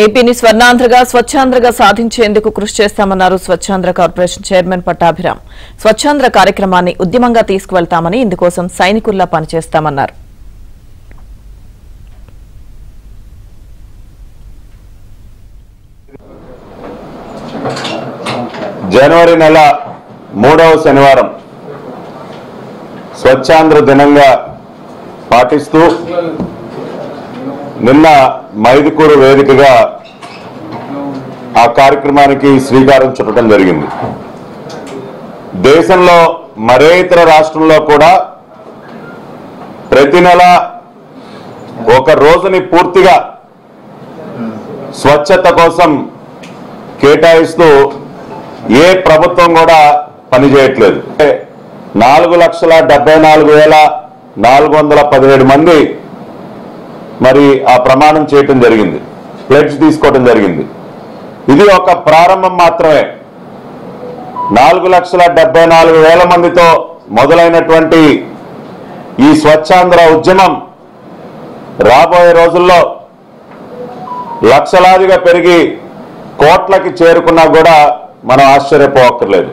ఏపీని స్వర్ణాంధ్రగా స్వచ్ఛాంధ్రగా సాధించేందుకు కృషి చేస్తామన్నారు స్వచ్ఛాంధ్ర కార్పొరేషన్ చైర్మన్ పట్టాభిరామ్. స్వచ్ఛాంధ్ర కార్యక్రమాన్ని ఉద్యమంగా తీసుకువెళ్తామని, ఇందుకోసం సైనికుల్లా పనిచేస్తామన్నారు. జనవరి నెల 3వ శనివారం స్వచ్ఛాంధ్ర దినంగా పాటిస్తూ నిన్న మైదుకూరు వేదికగా ఆ కార్యక్రమానికి శ్రీకారం చుట్టడం జరిగింది. దేశంలో మరే ఇతర రాష్ట్రంలో కూడా ప్రతి నెల ఒక రోజుని పూర్తిగా స్వచ్ఛత కోసం కేటాయిస్తూ ఏ ప్రభుత్వం కూడా పనిచేయట్లేదు. 4,74,417 మంది మరి ఆ ప్రమాణం చేయటం జరిగింది, ప్లెడ్జ్ తీసుకోవడం జరిగింది. ఇది ఒక ప్రారంభం మాత్రమే. 4,74,000 మందితో మొదలైనటువంటి ఈ స్వచ్ఛాంధ్ర ఉద్యమం రాబోయే రోజుల్లో లక్షలాదిగా పెరిగి కోట్లకి చేరుకున్నా కూడా మనం ఆశ్చర్యపోవక్కర్లేదు.